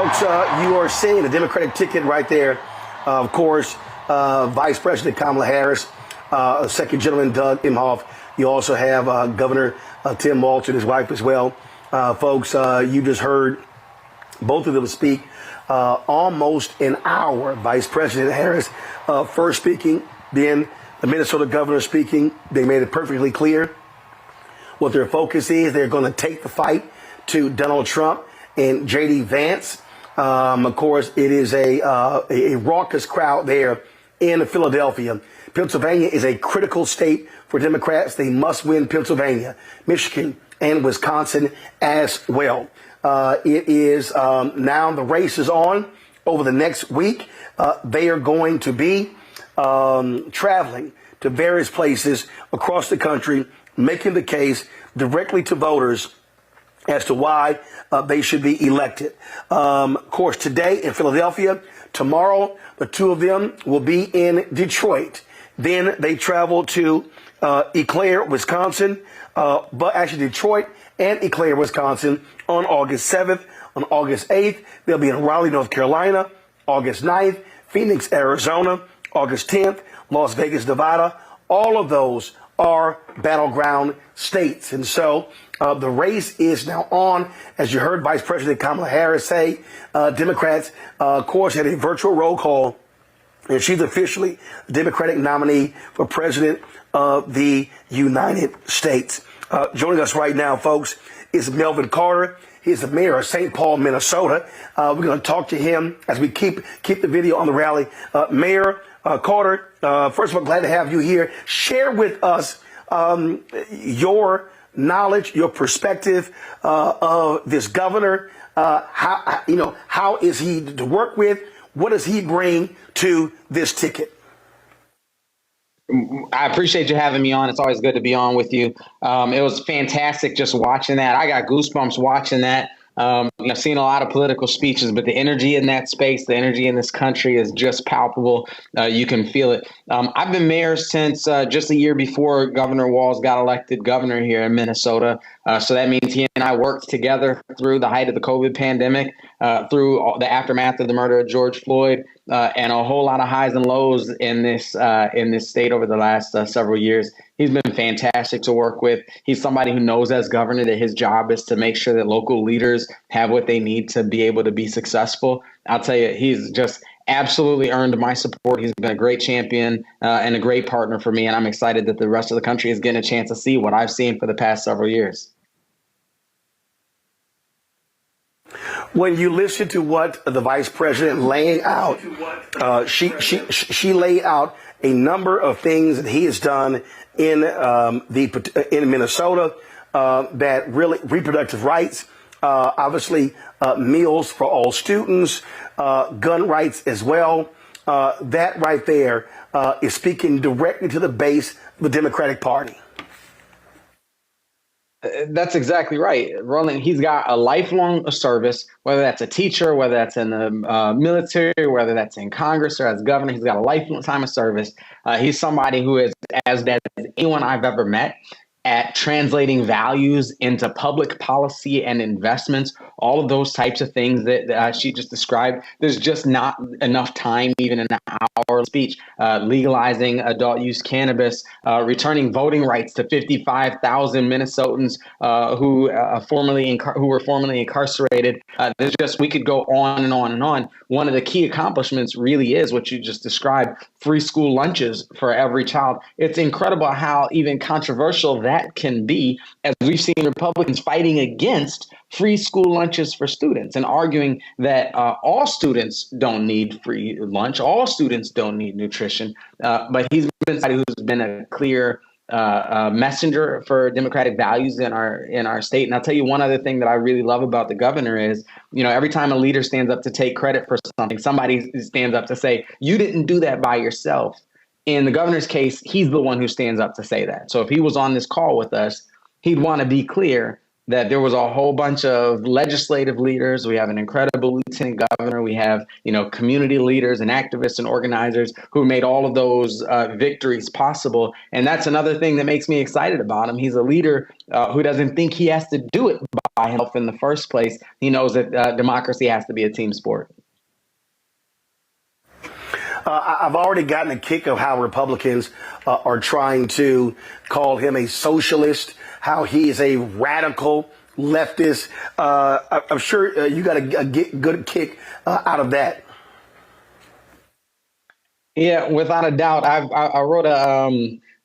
folks, you are seeing the Democratic ticket right there. Of course, Vice President Kamala Harris, second gentleman Doug Emhoff. You also have Governor Tim Walz and his wife as well. Folks, you just heard both of them speak almost an hour. Vice President Harris first speaking, then the Minnesota governor speaking. They made it perfectly clear what their focus is. They're going to take the fight to Donald Trump and J.D. Vance. Of course, it is a raucous crowd there in Philadelphia. Pennsylvania is a critical state for Democrats. They must win Pennsylvania, Michigan, and Wisconsin as well. It is now the race is on over the next week. They are going to be traveling to various places across the country, making the case directly to voters as to why they should be elected. Of course, today in Philadelphia, tomorrow, the two of them will be in Detroit. Then they travel to Eau Claire, Wisconsin, but actually Detroit and Eau Claire, Wisconsin on August 7th. On August 8th, they'll be in Raleigh, North Carolina. August 9th, Phoenix, Arizona. August 10th, Las Vegas, Nevada. All of those are battleground states. And so the race is now on. As you heard Vice President Kamala Harris say, Democrats, of course, had a virtual roll call, and she's officially the Democratic nominee for president of the United States. Joining us right now, folks, is Melvin Carter. He's the mayor of St. Paul, Minnesota. We're going to talk to him as we keep the video on the rally. Mayor Carter, first of all, glad to have you here. Share with us your knowledge, your perspective of this governor. How is he to work with? What does he bring to this ticket? I appreciate you having me on. It's always good to be on with you. It was fantastic just watching that. I got goosebumps watching that. I've seen a lot of political speeches, but the energy in that space, the energy in this country is just palpable. You can feel it. I've been mayor since just a year before Governor Walz got elected governor here in Minnesota. So that means he and I worked together through the height of the COVID pandemic, through the aftermath of the murder of George Floyd, and a whole lot of highs and lows in this state over the last several years. He's been fantastic to work with. He's somebody who knows as governor that his job is to make sure that local leaders have what they need to be able to be successful. I'll tell you, he's just absolutely earned my support. He's been a great champion and a great partner for me. And I'm excited that the rest of the country is getting a chance to see what I've seen for the past several years. When you listen to what the vice president laying out, she laid out a number of things that he has done in Minnesota that really reproductive rights, obviously meals for all students, gun rights as well. That right there is speaking directly to the base of the Democratic Party. That's exactly right. Roland, he's got a lifelong service, whether that's a teacher, whether that's in the military, whether that's in Congress or as governor. He's got a lifetime time of service. He's somebody who is as bad as anyone I've ever met at translating values into public policy and investments, all of those types of things that she just described. There's just not enough time, even in an hour speech, legalizing adult use cannabis, returning voting rights to 55,000 Minnesotans who were formerly incarcerated. We could go on and on and on. One of the key accomplishments really is what you just described: free school lunches for every child. It's incredible how even controversial that can be, as we've seen Republicans fighting against free school lunches for students and arguing that all students don't need free lunch, all students don't need nutrition. But he's been somebody who's been a clear messenger for democratic values in our state. And I'll tell you one other thing that I really love about the governor is, every time a leader stands up to take credit for something, somebody stands up to say, you didn't do that by yourself. In the governor's case, he's the one who stands up to say that. So if he was on this call with us, he'd want to be clear that there was a whole bunch of legislative leaders. We have an incredible lieutenant governor. We have, community leaders and activists and organizers who made all of those victories possible. And that's another thing that makes me excited about him. He's a leader who doesn't think he has to do it by himself in the first place. He knows that democracy has to be a team sport. I've already gotten a kick of how Republicans are trying to call him a socialist, how he is a radical leftist. I'm sure you got a good kick out of that. Yeah, without a doubt. I wrote a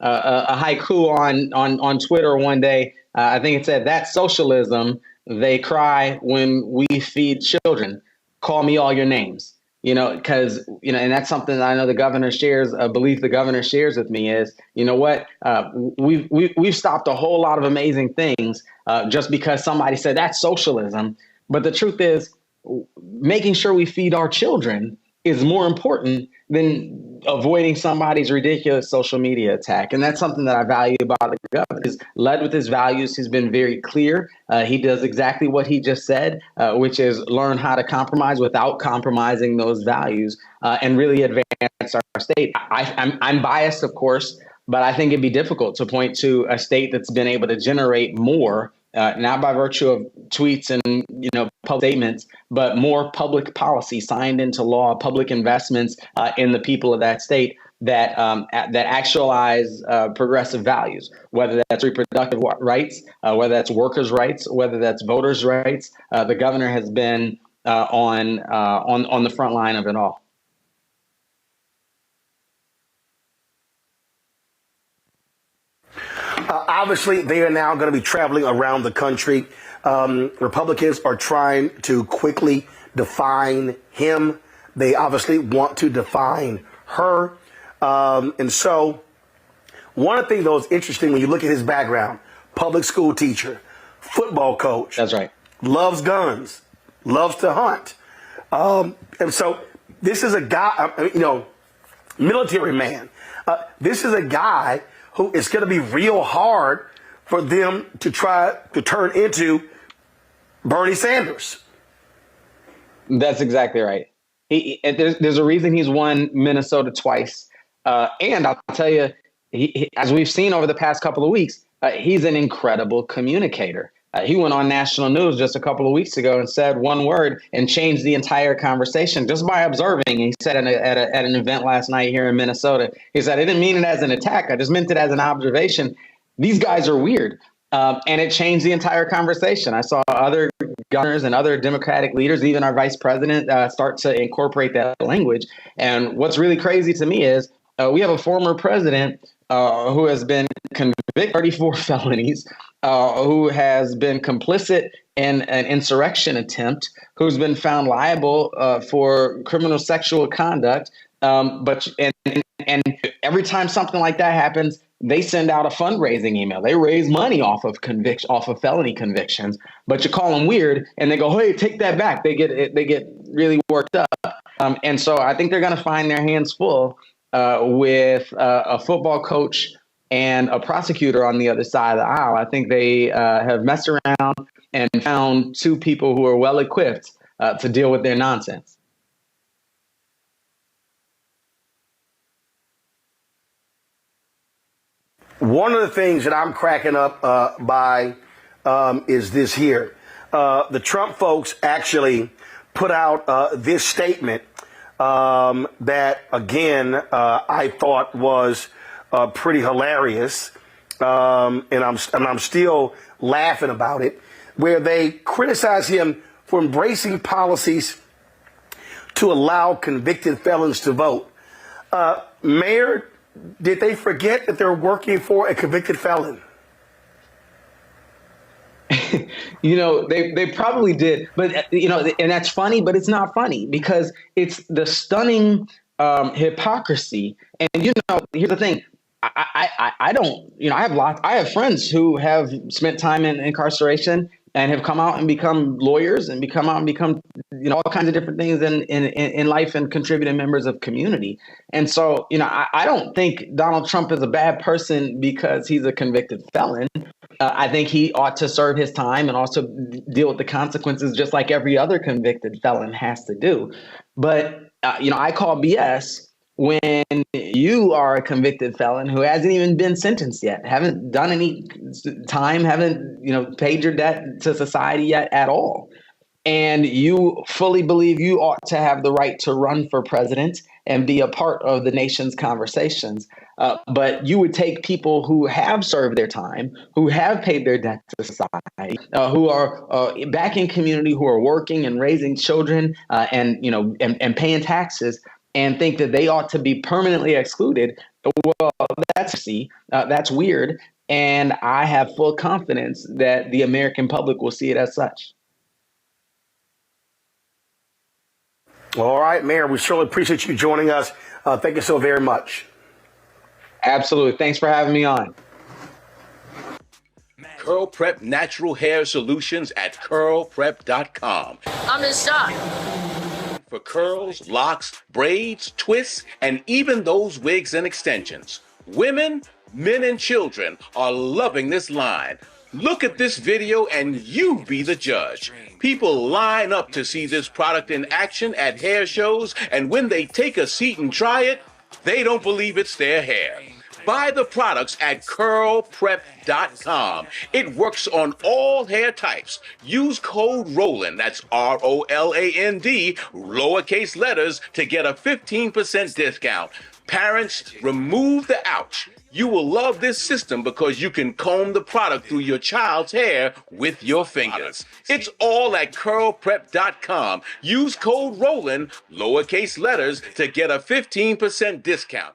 haiku on Twitter one day. I think it said, "That's socialism. They cry when we feed children. Call me all your names." Because, and that's something that I know the governor shares, a belief the governor shares with me is, we've stopped a whole lot of amazing things just because somebody said that's socialism. But the truth is, making sure we feed our children is more important than avoiding somebody's ridiculous social media attack. And that's something that I value about the governor. He's led with his values. He's been very clear. He does exactly what he just said, which is learn how to compromise without compromising those values and really advance our state. I'm biased, of course, but I think it'd be difficult to point to a state that's been able to generate more, not by virtue of tweets and public statements, but more public policy signed into law, public investments in the people of that state that actualize progressive values, whether that's reproductive rights, whether that's workers' rights, whether that's voters' rights. The governor has been on the front line of it all. Obviously, they are now going to be traveling around the country. Republicans are trying to quickly define him. They obviously want to define her. And so one of the things that was interesting when you look at his background, public school teacher, football coach. That's right. Loves guns, loves to hunt. And so this is a guy, military man. This is a guy who it's going to be real hard for them to try to turn into Bernie Sanders. That's exactly right. There's a reason he's won Minnesota twice. And I'll tell you, as we've seen over the past couple of weeks, he's an incredible communicator. He went on national news just a couple of weeks ago and said one word and changed the entire conversation just by observing. He said at an event last night here in Minnesota, he said, "I didn't mean it as an attack. I just meant it as an observation. These guys are weird." And it changed the entire conversation. I saw other governors and other Democratic leaders, even our vice president, start to incorporate that language. And what's really crazy to me is we have a former president who has been convicted of 34 felonies, who has been complicit in an insurrection attempt, who's been found liable for criminal sexual conduct. But every time something like that happens, they send out a fundraising email. They raise money off of felony convictions, but you call them weird and they go, "Hey, take that back." They get really worked up. And so I think they're going to find their hands full with a football coach and a prosecutor on the other side of the aisle. I think they have messed around and found two people who are well equipped to deal with their nonsense. One of the things that I'm cracking up by is this here. The Trump folks actually put out this statement that, again, I thought was pretty hilarious, and I'm still laughing about it, where they criticize him for embracing policies to allow convicted felons to vote. Mayor, did they forget that they're working for a convicted felon? They probably did, but and that's funny, but it's not funny because it's the stunning hypocrisy. And here's the thing: I don't, I have friends who have spent time in incarceration, and have come out and become lawyers and become all kinds of different things in life and contributing members of community. And so, I don't think Donald Trump is a bad person because he's a convicted felon. I think he ought to serve his time and also deal with the consequences just like every other convicted felon has to do. But, I call BS when you are a convicted felon who hasn't even been sentenced yet, haven't done any time, haven't, paid your debt to society yet at all. And you fully believe you ought to have the right to run for president and be a part of the nation's conversations. But you would take people who have served their time, who have paid their debt to society, who are back in community, who are working and raising children and paying taxes, and think that they ought to be permanently excluded. Well, that's weird. And I have full confidence that the American public will see it as such. All right, Mayor, we surely appreciate you joining us. Thank you so very much. Absolutely. Thanks for having me on. Curl Prep Natural Hair Solutions at curlprep.com. I'm in shock. For curls, locks, braids, twists, and even those wigs and extensions. Women, men, and children are loving this line. Look at this video and you be the judge. People line up to see this product in action at hair shows, and when they take a seat and try it, they don't believe it's their hair. Buy the products at curlprep.com. It works on all hair types. Use code ROLAND, that's ROLAND, lowercase letters, to get a 15% discount. Parents, remove the ouch. You will love this system because you can comb the product through your child's hair with your fingers. It's all at curlprep.com. Use code ROLAND, lowercase letters, to get a 15% discount.